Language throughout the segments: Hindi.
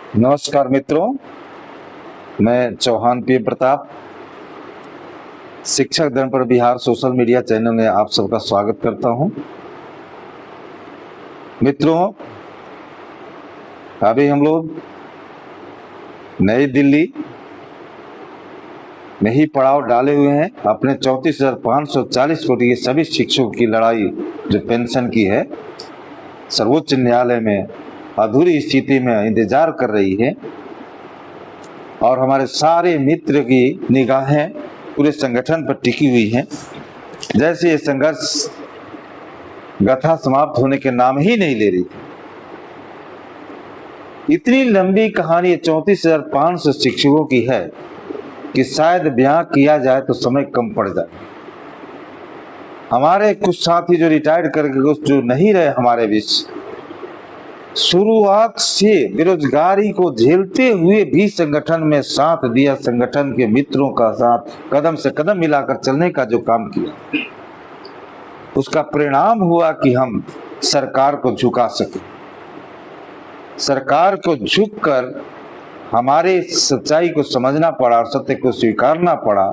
नमस्कार मित्रों, मैं चौहान पी प्रताप शिक्षक धर्म पर बिहार सोशल मीडिया चैनल में आप सबका स्वागत करता हूं। मित्रों, अभी हम लोग नई दिल्ली में ही पड़ाव डाले हुए हैं। अपने 34,540 कोटि के सभी शिक्षकों की लड़ाई जो पेंशन की है, सर्वोच्च न्यायालय में अधूरी स्थिति में इंतजार कर रही है और हमारे सारे मित्र की निगाहें पूरे संगठन पर टिकी हुई हैं। जैसे ये संघर्ष गाथा समाप्त होने के नाम ही नहीं ले रही। इतनी लंबी कहानी 34,500 शिक्षकों की है कि शायद बयां किया जाए तो समय कम पड़ जाए। हमारे कुछ साथी जो रिटायर्ड करके कुछ जो नहीं रहे हमारे बीच, शुरुआत से बेरोजगारी को झेलते हुए भी संगठन में साथ दिया, संगठन के मित्रों का साथ कदम से कदम मिलाकर चलने का जो काम किया, उसका परिणाम हुआ कि हम सरकार को झुका सके। सरकार को झुककर हमारे सच्चाई को समझना पड़ा और सत्य को स्वीकारना पड़ा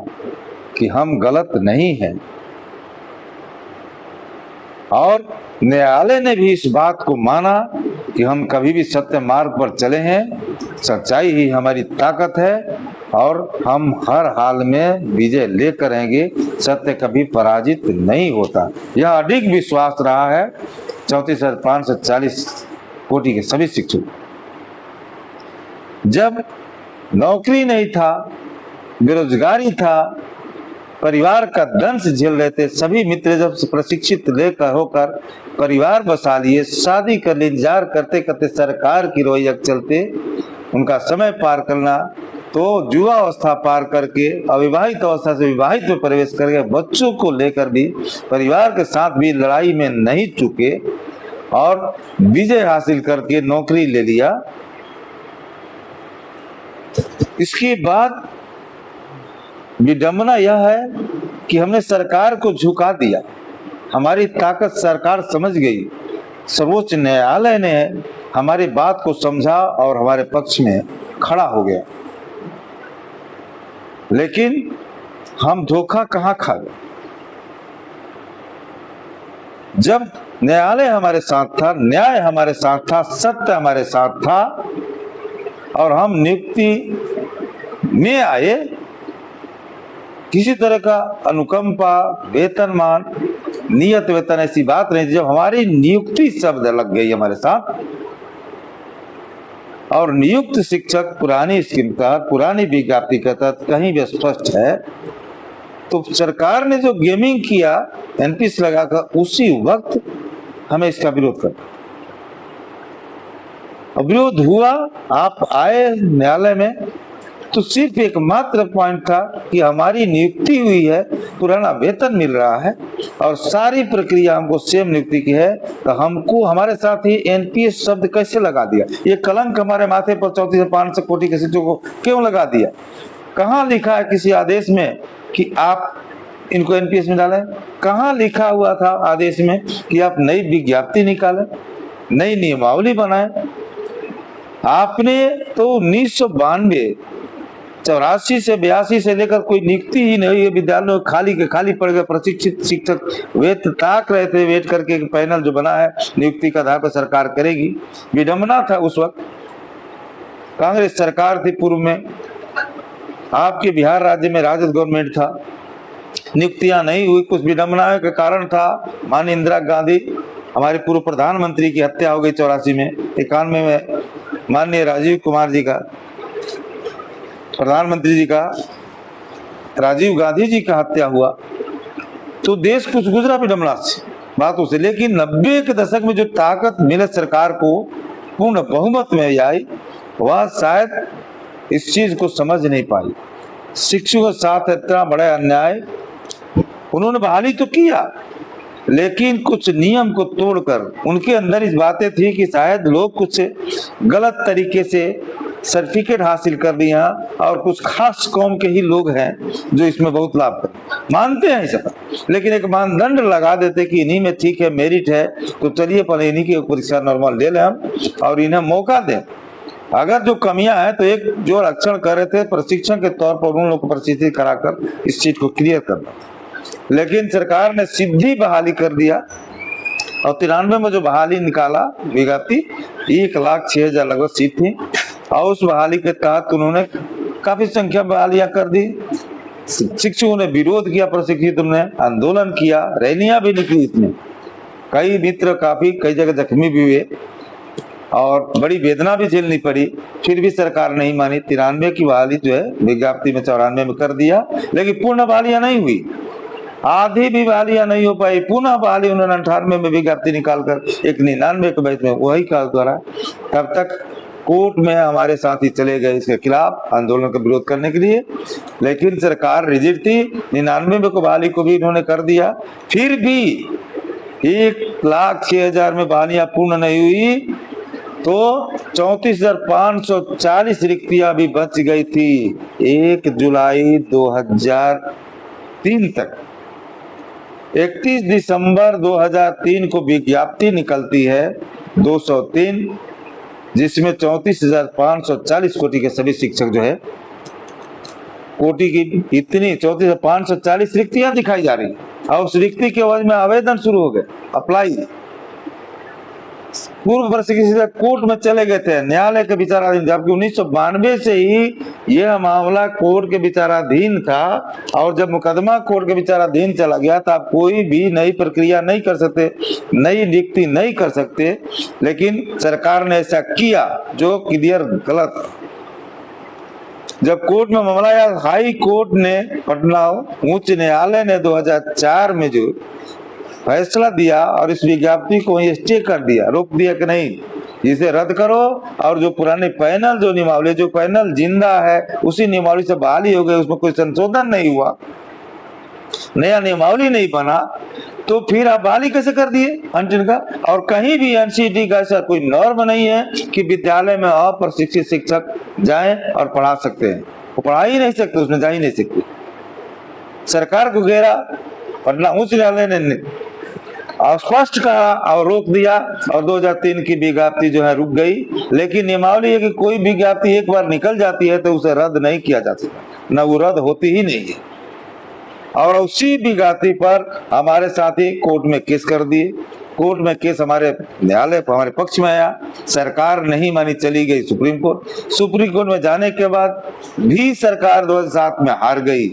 कि हम गलत नहीं हैं। और न्यायालय ने भी इस बात को माना कि हम कभी भी सत्य मार्ग पर चले हैं, सच्चाई ही हमारी ताकत है और हम हर हाल में विजय लेकर आएंगे। सत्य कभी पराजित नहीं होता। यह अडिग विश्वास रहा है 34,540 कोटि के सभी शिक्षक। जब नौकरी नहीं था, बेरोजगारी था, परिवार का दंश झेल रहे थे, सभी मित्र जब प्रशिक्षित लेकर होकर परिवार बसा लिए, शादी कर लिए, इंतजार करते करते सरकार की रोइया चलते उनका समय पार करना, तो युवा अवस्था पार करके अविवाहित अवस्था से विवाहित में प्रवेश करके बच्चों को लेकर भी परिवार के साथ भी लड़ाई में नहीं चुके और विजय हासिल करके नौकरी ले लिया। इसके बाद विडंबना यह है कि हमने सरकार को झुका दिया। हमारी ताकत सरकार समझ गई। सर्वोच्च न्यायालय ने हमारी बात को समझा और हमारे पक्ष में खड़ा हो गया। लेकिन हम धोखा कहां खा गए? जब न्यायालय हमारे साथ था, न्याय हमारे साथ था, सत्य हमारे साथ था और हम नियुक्ति में आए, किसी तरह का अनुकंपा, वेतनमान, नियत वेतन ऐसी बात नहीं। जब हमारी नियुक्ति शब्द लग गई हमारे साथ और नियुक्त शिक्षक पुरानी स्कीम का, पुरानी विज्ञप्ति के तहत कहीं भी स्पष्ट है, तो सरकार ने जो गेमिंग किया एनपीएस लगाकर, उसी वक्त हमें इसका विरोध कर विरोध हुआ। आप आए न्यायालय में तो सिर्फ एक मात्र पॉइंट था कि हमारी नियुक्ति हुई है, पुराना वेतन मिल रहा है और सारी प्रक्रिया हमको सेम नियुक्ति की है, तो हमको हमारे साथ ही एनपीएस शब्द कैसे लगा दिया? ये कलंक हमारे माथे पर 34,500 कोटि के शिक्षकों को क्यों लगा दिया? कहाँ लिखा है किसी आदेश में कि आप इनको एनपीएस में डालें? कहाँ लिखा हुआ था आदेश में कि आप नई विज्ञप्ति निकालें, नई नियमावली बनाएं? आपने तो 1992 84 से 82 से लेकर कोई नियुक्ति ही नहीं है। विद्यालयों खाली के खाली पड़ गए। प्रशिक्षित शिक्षक वेट ताक रहे थे, वेट करके पैनल जो बना है नियुक्ति का आधार पर सरकार करेगी। विडंबना था उस वक्त, कांग्रेस सरकार थी पूर्व में, आपके बिहार राज्य में राजद गवर्नमेंट था, नियुक्तियां नहीं हुई। कुछ विडंबना का कारण था माननीय इंदिरा गांधी, हमारे पूर्व प्रधानमंत्री की हत्या हो गई 84 में। 91 में माननीय राजीव कुमार जी का, प्रधानमंत्री जी का, राजीव गांधी जी का हत्या हुआ, तो देश कुछ गुजरा विडंबना से बातों से। लेकिन 90 के दशक में जो ताकत मिले सरकार को, पूर्ण बहुमत में आई, वह शायद इस चीज को समझ नहीं पाई। शिक्षकों के साथ इतना बड़ा अन्याय, उन्होंने बहाली तो किया लेकिन कुछ नियम को तोड़कर। उनके अंदर इस बातें थी कि शायद लोग कुछ गलत तरीके से सर्टिफिकेट हासिल कर दिया और कुछ खास कौम के ही लोग हैं जो इसमें बहुत लाभ करें। मानते हैं सब, लेकिन एक मानदंड लगा देते कि इन्हीं में ठीक है, मेरिट है, तो चलिए पहले इन्हीं की परीक्षा नॉर्मल ले लें हम और इन्हें मौका दें। अगर जो कमियां हैं तो एक जो रक्षण कर रहे थे प्रशिक्षण के तौर पर उन लोगों को प्रशिक्षित कराकर इस चीज को क्लियर करना, लेकिन सरकार ने सीधी बहाली कर दिया और 93 में जो बहाली निकाला विज्ञप्ति 1,06,000 लगभग सीट थी और उस बहाली के तहत उन्होंने काफी संख्या बहालियां कर दी। शिक्षकों ने विरोध किया, प्रशिक्षित ने आंदोलन किया, रैलियां भी निकली, इसमें कई मित्र कई जगह जख्मी भी हुए और बड़ी वेदना भी झेलनी पड़ी, फिर भी सरकार नहीं मानी। 93 की बहाली जो है विज्ञप्ति में 94 में कर दिया, लेकिन पूर्ण बहालियां नहीं हुई, आधी भी बहालियां नहीं हो पाई। पुनः बहाली उन्होंने 98 में विज्ञप्ति निकालकर एक 99 के बैच में वही काल द्वारा, तब तक कोर्ट में हमारे साथी चले गए इसके खिलाफ आंदोलन का विरोध करने के लिए, लेकिन सरकार रिजिड थी। 99 में बहाली को भी इन्होंने कर दिया, फिर भी 1,06,000 में बहालियां पूर्ण नहीं हुई तो 34,540 रिक्तियां भी बच गई थी 1 जुलाई 2003 तक। 31 दिसंबर 2003 को विज्ञप्ति निकलती है 203, जिसमें 34,540 कोटि के सभी शिक्षक जो है कोटि की इतनी 34,540 रिक्तियां दिखाई जा रही और उस रिक्ति के वजह में आवेदन शुरू हो गए, अप्लाई। पूर्व प्रशिक्षक कोर्ट में चले गए थे, न्यायालय के विचाराधीन, जबकि 1992 से ही यह मामला कोर्ट के विचाराधीन था और जब मुकदमा कोर्ट के विचाराधीन चला गया तो आप कोई भी नई प्रक्रिया नहीं कर सकते, नई नियुक्ति नहीं कर सकते, लेकिन सरकार ने ऐसा किया जो क्लियर गलत। जब कोर्ट में मामला आया, हाई कोर्ट ने पटना उच्च न्यायालय ने 2004 में जो फैसला दिया और इस विज्ञप्ति को स्टे कर दिया, रोक दिया कि नहीं इसे रद्द करो और जो पुराने पैनल जो नियमावली, जो पैनल जिंदा है उसी नियमावली से बहाली हो गई, उसमें कोई संशोधन नहीं हुआ, नया नियमावली नहीं बना, तो फिर आप बहाली कैसे कर दिए अंतिम का। और कहीं भी एनसीईटी का ऐसा कोई नॉर्म नहीं है कि विद्यालय में अप्रशिक्षित शिक्षक जाएं और पढ़ा सकते हैं, वो पढ़ा ही नहीं सकते, उसमें जा ही नहीं सकते। सरकार को घेरा, पटना उच्च न्यायालय ने स्पष्ट कहा और रोक दिया और 2003 की विज्ञप्ति जो है रुक गई। लेकिन नियमावली है कि कोई विज्ञप्ति एक बार निकल जाती है तो उसे रद्द नहीं किया जा सकता, न वो रद्द होती ही नहीं है। और उसी विज्ञप्ति पर हमारे साथी कोर्ट में केस कर दिए, कोर्ट में केस हमारे न्यायालय हमारे पक्ष में आया, सरकार नहीं मानी, चली गई सुप्रीम कोर्ट। सुप्रीम कोर्ट में जाने के बाद भी सरकार 2007 में हार गई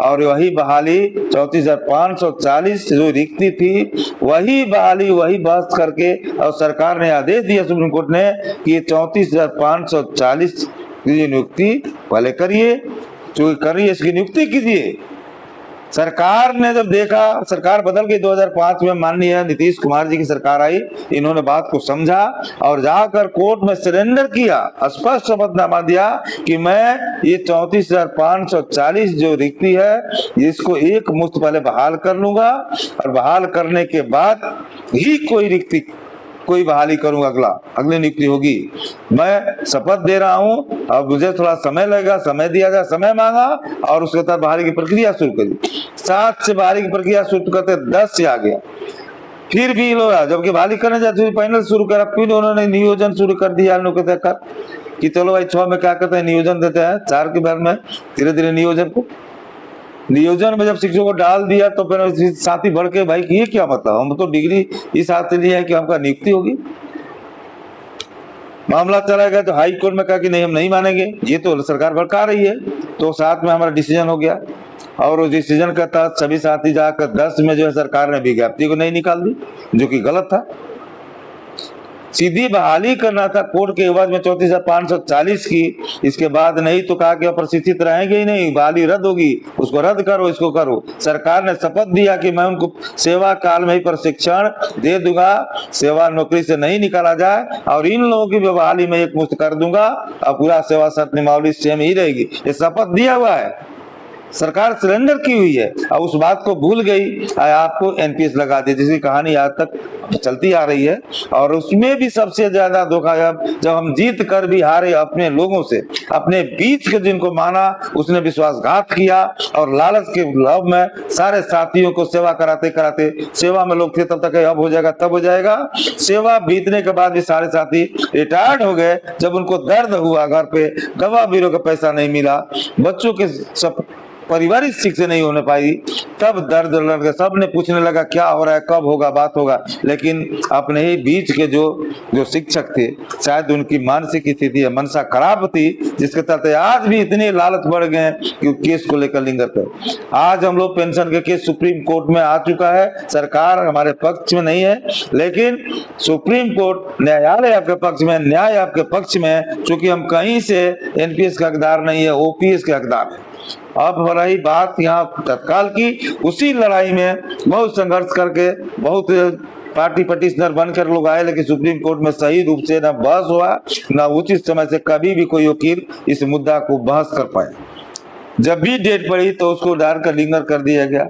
और वही बहाली 34,540 जो रिक्ति थी वही बहाली वही बहस करके और सरकार ने आदेश दिया सुप्रीम कोर्ट ने कि 34,540 की नियुक्ति पहले करिए, जो करिए इसकी नियुक्ति कीजिए। सरकार ने जब देखा, सरकार बदल गई 2005 में, माननीय नीतीश कुमार जी की सरकार आई, इन्होंने बात को समझा और जाकर कोर्ट में सरेंडर किया, स्पष्ट शपथनामा दिया कि मैं ये 34,540 जो रिक्ति है इसको एक मुश्त पहले बहाल कर लूंगा और बहाल करने के बाद ही कोई बहाली करूंगा, अगली नियुक्ति होगी। मैं शपथ दे रहा हूं, अब मुझे थोड़ा समय लगेगा, समय दिया जाए, समय मांगा और उसके बाद बहाली की प्रक्रिया शुरू करी। 7 से बहाली की प्रक्रिया शुरू करते 10 से आ गया, फिर भी लोग जबकि बहाली करने जाते पैनल शुरू करा, फिर उन्होंने नियोजन शुरू कर दिया कि चलो भाई 6 में क्या करते हैं, नियोजन देते हैं, 4 के बाद में धीरे धीरे नियोजन में जब शिक्षकों को डाल दिया तो फिर साथी बढ़ के भाई ये क्या मतलब, हम तो डिग्री इस हाथ से लिया है कि हमका नियुक्ति होगी। मामला चला गया तो हाई कोर्ट में कहा कि नहीं हम नहीं मानेंगे, ये तो सरकार भड़का रही है। तो साथ में हमारा डिसीजन हो गया और उस डिसीजन के तहत सभी साथी जाकर 10 में जो है सरकार ने विज्ञप्ति को नहीं निकाल दी, जो कि गलत था। सीधी बहाली करना था कोर्ट के एवज में 34,540 की, इसके बाद नहीं तो कहा कि प्रशिक्षित रहेंगे ही नहीं, बहाली रद्द होगी, उसको रद्द करो, इसको करो। सरकार ने शपथ दिया कि मैं उनको सेवा काल में ही प्रशिक्षण दे दूंगा, सेवा नौकरी से नहीं निकाला जाए और इन लोगों की बहाली में एक मुश्त कर दूंगा और पूरा सेवा शर्त नियमावली सेम ही रहेगी, ये शपथ दिया हुआ है। सरकार सरेंडर की हुई है और उस बात को भूल गई, आपको एनपीएस लगा दी, जिसकी कहानी आज तक चलती आ रही है। और उसमें भी सबसे ज्यादा धोखा जब हम जीत कर भी हारे अपने लोगों से, अपने बीच के जिनको माना उसने विश्वासघात किया और लालच के लोभ में सारे साथियों को सेवा कराते कराते, सेवा में लोग थे तब तक अब हो जाएगा तब हो जाएगा, सेवा बीतने के बाद भी सारे साथी रिटायर्ड हो गए। जब उनको दर्द हुआ घर पे, गवाह बीरो का पैसा नहीं मिला, बच्चों के सब पारिवारिक शिक्षा नहीं होने पाई, तब दर्द लग गया, सबने पूछने लगा क्या हो रहा है, कब होगा, बात होगा। लेकिन अपने ही बीच के जो शिक्षक थे, शायद उनकी मानसिक स्थिति मनसा खराब थी, जिसके तहत आज भी इतने लालच बढ़ गए कि केस को लेकर लिंगर कर। आज हम लोग पेंशन के केस सुप्रीम कोर्ट में आ चुका है, सरकार हमारे पक्ष में नहीं है, लेकिन सुप्रीम कोर्ट न्यायालय आपके पक्ष में, न्याय आपके पक्ष में, चूंकि हम कहीं से एनपीएस का हकदार नहीं है, ओपीएस के हकदार है। अब हो रही बात यहाँ तत्काल की, उसी लड़ाई में बहुत संघर्ष करके बहुत पार्टी पटिशनर बनकर लोग आए, लेकिन सुप्रीम कोर्ट में सही रूप से न बहस हुआ, न उचित समय से कभी भी कोई वकील इस मुद्दा को बहस कर पाए। जब भी डेट पड़ी तो उसको डाल कर लिंगर कर दिया गया,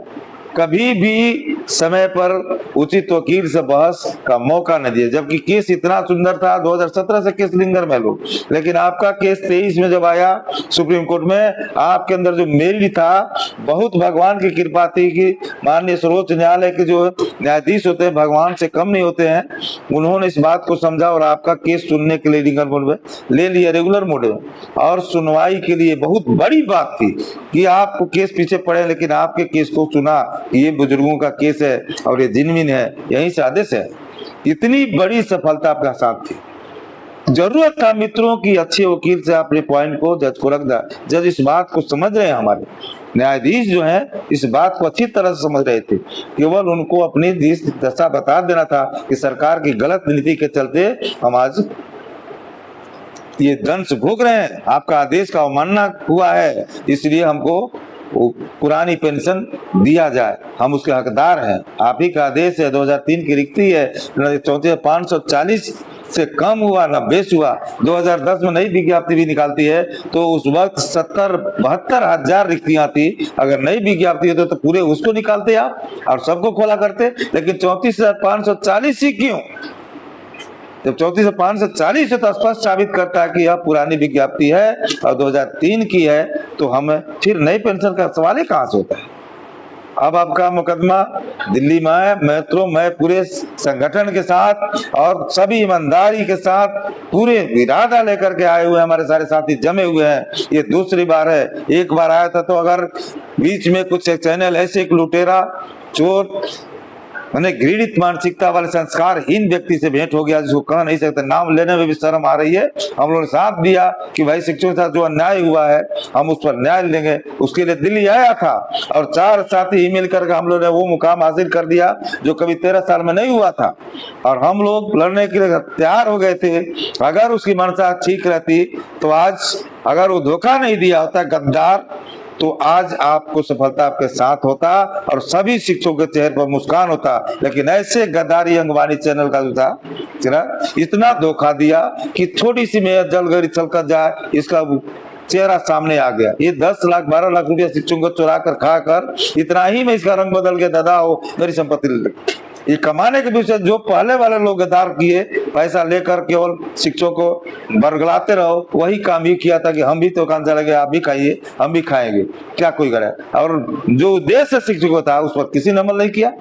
कभी भी समय पर उचित वकील से बहस का मौका न दिया, जबकि केस इतना सुंदर था। 2017 से केस लिंगर में लो, लेकिन आपका केस 23 में जब आया सुप्रीम कोर्ट में, आपके अंदर जो मेरिट था, बहुत भगवान की कृपा थी कि माननीय सर्वोच्च न्यायालय के जो न्यायाधीश होते हैं भगवान से कम नहीं होते हैं, उन्होंने इस बात को समझा और आपका केस सुनने के लिए लिंगर मोड में ले लिया, रेगुलर मोड में। और सुनवाई के लिए बहुत बड़ी बात थी कि आपको केस पीछे पड़े, लेकिन आपके केस को सुना, ये बुजुर्गों का केस है और ये जिनमिन है, यही से आदेश है। इतनी बड़ी सफलता आपका साथ थी, जरूरत था मित्रों की अच्छे वकील से अपने पॉइंट को जज को रख दा। जज इस बात को समझ रहे हैं, हमारे न्यायाधीश जो हैं इस बात को अच्छी तरह से समझ रहे थे, केवल उनको अपनी दशा बता देना था कि सरकार की गलत नीति के चलते हम आज ये दंश भोग रहे हैं, आपका आदेश का अवमानना हुआ है, इसलिए हमको पुरानी पेंशन दिया जाए, हम उसके हकदार हैं। आप ही का आदेश है, 2003 की रिक्ति है, 34,540 से कम हुआ न बेस हुआ। 2010 में नई विज्ञप्ति भी निकालती है तो उस वक्त 70-72 हजार रिक्तियां थी, अगर नई विज्ञप्ति होती तो पूरे उसको निकालते आप और सबको खोला करते, लेकिन 34,540 ही क्यों? जब 34,540 से तो स्पष्ट साबित करता है कि यह पुरानी विज्ञप्ति है और 2003 की है, तो हमें फिर नई पेंशन का सवाल ही कहां से होता है। अब आपका मुकदमा दिल्ली में है, मैं पूरे संगठन के साथ और सभी ईमानदारी के साथ पूरे इरादा लेकर के आए हुए हैं, हमारे सारे साथी जमे हुए हैं। ये दूसरी बार है, एक बार आया था तो अगर बीच में कुछ चैनल ऐसे एक लुटेरा चोर मैंने घृणित मानसिकता वाले संस्कारहीन व्यक्ति से भेंट हो गया, जिसको कह नहीं सकते, नाम लेने में भी शर्म आ रही है। हम लोगों ने साथ दिया कि भाई शिक्षकों के साथ जो अन्याय हुआ है हम उस पर न्याय लेंगे, उसके लिए दिल्ली आया था और 4 साथी ही मिलकर हम लोगों ने वो मुकाम हासिल कर दिया जो कभी 13 साल में नहीं हुआ था, और हम लोग लड़ने के लिए तैयार हो गए थे। अगर उसकी मनसा ठीक रहती तो आज, अगर वो धोखा नहीं दिया होता गद्दार, तो आज आपको सफलता आपके साथ होता और सभी शिक्षकों के चेहरे पर मुस्कान होता। लेकिन ऐसे गद्दारी अंगवानी चैनल का जो था इतना धोखा दिया कि छोटी सी मेहनत जल गई छलक जाए, इसका चेहरा सामने आ गया। ये 10 लाख 12 लाख रुपया शिक्षकों को चुरा कर खाकर इतना ही में इसका रंग बदल के दादा हो मेरी संपत्ति, ये कमाने के पीछे जो पहले वाले लोग गद्दार किए, पैसा लेकर केवल शिक्षकों को बरगलाते रहो, वही काम ही किया था कि हम भी तो काम चले गए, आप भी खाइए हम भी खाएंगे, क्या कोई करे। और जो उद्देश्य शिक्षकों था उस पर किसी ने अमल नहीं किया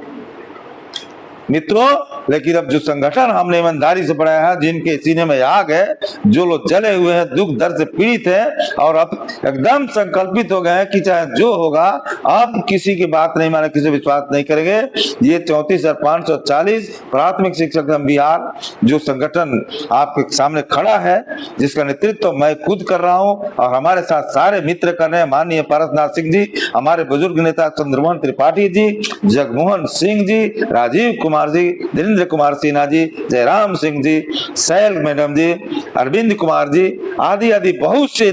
मित्रों। लेकिन अब जो संगठन हमने ईमानदारी से बढ़ाया है, जिनके सीने में आग है, जो लोग जले हुए हैं, दुख दर्द से पीड़ित हैं और अब एकदम संकल्पित हो गए हैं कि चाहे जो होगा अब किसी की बात नहीं माने, किसी विश्वास नहीं करेंगे। ये 34,540 प्राथमिक शिक्षक बिहार जो संगठन आपके सामने खड़ा है, जिसका नेतृत्व मैं खुद कर रहा हूँ और हमारे साथ सारे मित्र कर रहे हैं, माननीय पारसनाथ सिंह जी, हमारे बुजुर्ग नेता चंद्रमोहन त्रिपाठी जी, जगमोहन सिंह जी, राजीव कुमार जी, धीरेन्द्र कुमार सिन्हा जी, जयराम सिंह जी, सैल मैडम जी, अरविंद कुमार जी, आदि आदि बहुत से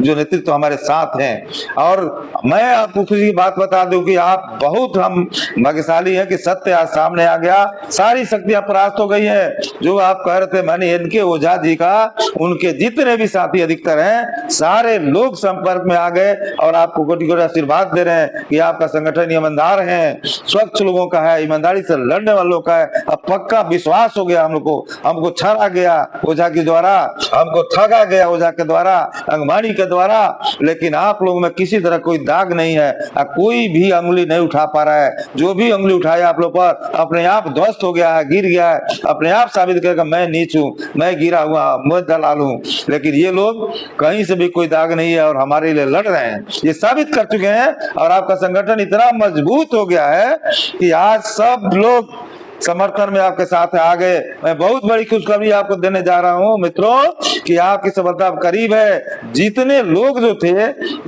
जो नेतृत्व हमारे साथ हैं। और मैं आपको खुशी की बात बता दूं कि आप बहुत हम भाग्यशाली हैं कि सत्य आज सामने आ गया, सारी शक्तियां परास्त हो गई है। जो आप कह रहे थे मैंने इनके ओझा जी का, उनके जितने भी साथी अधिकतर हैं सारे लोग संपर्क में आ गए और आपको कोटि कोटि आशीर्वाद दे रहे हैं कि आपका संगठन ईमानदार है, स्वच्छ लोगों का है, ईमानदारी से लड़ने वालों का है। अब पक्का विश्वास हो गया हम लोग को, हमको छड़ा गया ओझा के द्वारा, हमको ठगा गया ओझा के द्वारा, अंगवाणी के द्वारा, लेकिन आप लोगों में किसी तरह कोई दाग नहीं है, कोई भी अंगुली नहीं उठा पा रहा है। जो भी अंगुली उठाया आप लोग पर अपने आप ध्वस्त हो गया है, गिर गया है, अपने आप साबित करेगा मैं नीच हूँ, मैं गिरा हुआ, मैं दलाल हूँ। लेकिन ये लोग कहीं से भी कोई दाग नहीं है और हमारे लिए लड़ रहे हैं, ये साबित कर चुके हैं। और आपका संगठन इतना मजबूत हो गया है कि आज सब लोग समर्थन में आपके साथ आ गए। मैं बहुत बड़ी खुशखबरी आपको देने जा रहा हूं मित्रों कि आपकी सफलता अब करीब है। जितने लोग जो थे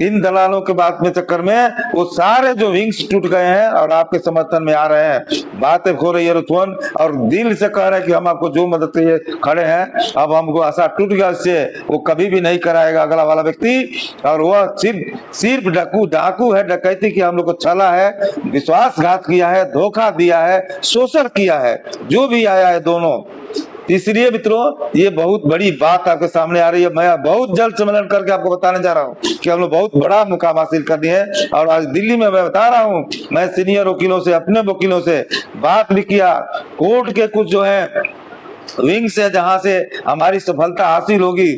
इन दलालों के बात में चक्कर में, वो सारे जो विंग्स टूट गए हैं और आपके समर्थन में आ रहे हैं। बातें हो रही है रुतवन और दिल से कह रहे हैं कि हम आपको जो मदद के लिए खड़े हैं। अब हमको आशा टूट गया इससे, वो कभी भी नहीं कराएगा अगला वाला व्यक्ति। और वह सिर्फ डाकू है, डकैती की हम लोग को छला है, विश्वासघात किया है, धोखा दिया है, शोषण किया है, जो भी आया है दोनों। इसलिए मित्रों ये बहुत बड़ी बात आपके सामने आ रही है। मैं बहुत जल्द सम्मेलन करके आपको बताने जा रहा हूँ कि हम लोग बहुत बड़ा मुकाम हासिल कर दिए हैं। और आज दिल्ली में मैं बता रहा हूँ, मैं सीनियर वकीलों से, अपने वकीलों से बात भी किया, कोर्ट के कुछ जो है विंग से जहां से हमारी सफलता हासिल होगी,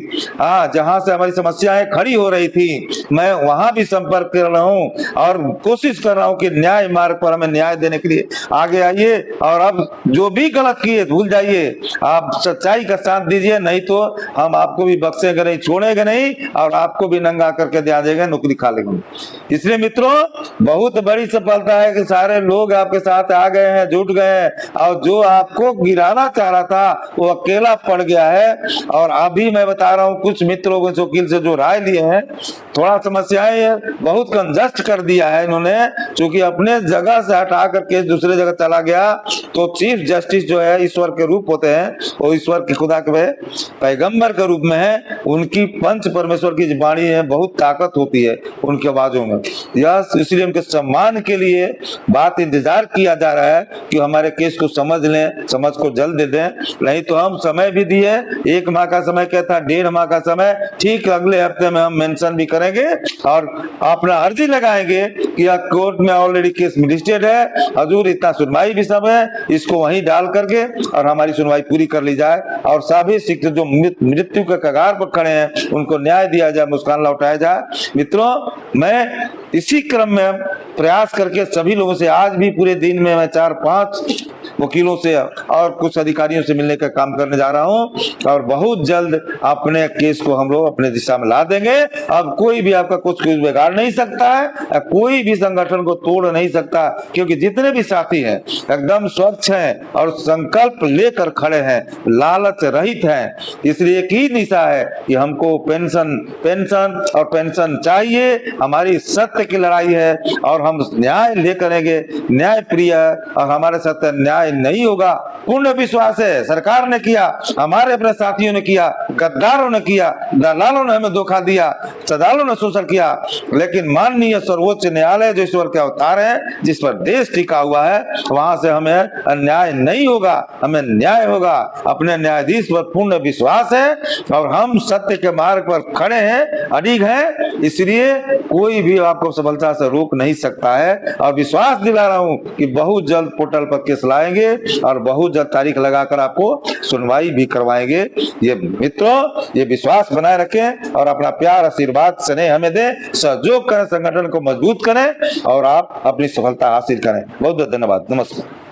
जहां से हमारी समस्याएं खड़ी हो रही थी, मैं वहां भी संपर्क कर रहा हूं और कोशिश कर रहा हूं कि न्याय मार्ग पर हमें न्याय देने के लिए आगे आइए। और अब जो भी गलत किए भूल जाइए, आप सच्चाई का साथ दीजिए, नहीं तो हम आपको भी बख्शेंगे नहीं, छोड़ेंगे नहीं और आपको भी नंगा करके दे देंगे, नौकरी खा लेंगे। इसलिए मित्रों बहुत बड़ी सफलता है कि सारे लोग आपके साथ आ गए हैं, जुट गए हैं। और जो आपको गिराना चाह रहा था वो अकेला पड़ गया है। और अभी मैं बता रहा हूँ कुछ मित्रों को वकील से जो राय लिए हैं, थोड़ा समस्याएं बहुत कंजस्ट कर दिया है इन्होंने, क्योंकि अपने जगह से हटा कर केस दूसरे जगह चला गया। तो चीफ जस्टिस जो है ईश्वर के रूप होते हैं, वो ईश्वर के खुदा के पैगंबर के रूप में है, उनकी पंच परमेश्वर की वाणी है, बहुत ताकत होती है उनकी आवाजों में। यह इसलिए उनके सम्मान के लिए बात इंतजार किया जा रहा है कि हमारे केस को समझ लें, समझ को जल्द दे दें। नहीं तो हम समय भी दिए, 1 माह का समय कहता, 1.5 माह का समय, ठीक अगले हफ्ते में हम मेंशन भी करेंगे और अपना अर्जी लगाएंगे कि कोर्ट में ऑलरेडी केस मिलिस्टेड है, हजूर इतना सुनवाई भी सब है, इसको वहीं डाल करके और हमारी सुनवाई पूरी कर ली जाए और सभी शिक्षक जो मृत्यु के कगार पर खड़े हैं उनको न्याय दिया जाए, मुस्कान लौटाया जाए। मित्रों मैं इसी क्रम में प्रयास करके सभी लोगों से आज भी पूरे दिन में मैं 4-5 वकीलों से और कुछ अधिकारियों से मिलने का काम करने जा रहा हूं और बहुत जल्द अपने केस को हम लोग अपने दिशा में ला देंगे। अब कोई भी आपका कुछ बिगाड़ नहीं सकता है, कोई भी संगठन को तोड़ नहीं सकता, क्योंकि जितने भी साथी हैं एकदम स्वच्छ हैं और संकल्प लेकर खड़े हैं, लालच रहित हैं। इसलिए एक ही दिशा है कि हमको पेंशन और पेंशन चाहिए, हमारी सत्य की लड़ाई है और हम न्याय ले करेंगे, न्याय प्रिय और हमारे साथ न्याय नहीं होगा। पूर्ण विश्वास है, सरकार ने किया, हमारे अपने साथियों ने किया, गद्दारों ने किया, दलालों ने हमें धोखा दिया, सदालों ने शोषण किया, लेकिन माननीय सर्वोच्च न्यायालय जो ईश्वर के अवतार है, जिस पर देश टिका हुआ है, वहां से हमें अन्याय नहीं होगा, हमें न्याय होगा। अपने न्यायाधीश पर पूर्ण विश्वास है और हम सत्य के मार्ग पर खड़े हैं, अडिग हैं। इसलिए कोई भी आपको सफलता से रोक नहीं सकता है और विश्वास दिला रहा हूं कि बहुत जल्द पोर्टल पर केस लाएंगे और बहुत जल्द तारीख लगाकर आपको सुनवाई भी करवाएंगे। ये मित्रों ये विश्वास बनाए रखें और अपना प्यार आशीर्वाद स्नेह हमें दें, सहयोग करें, संगठन को मजबूत करें और आप अपनी सफलता हासिल करें। बहुत बहुत धन्यवाद, नमस्कार।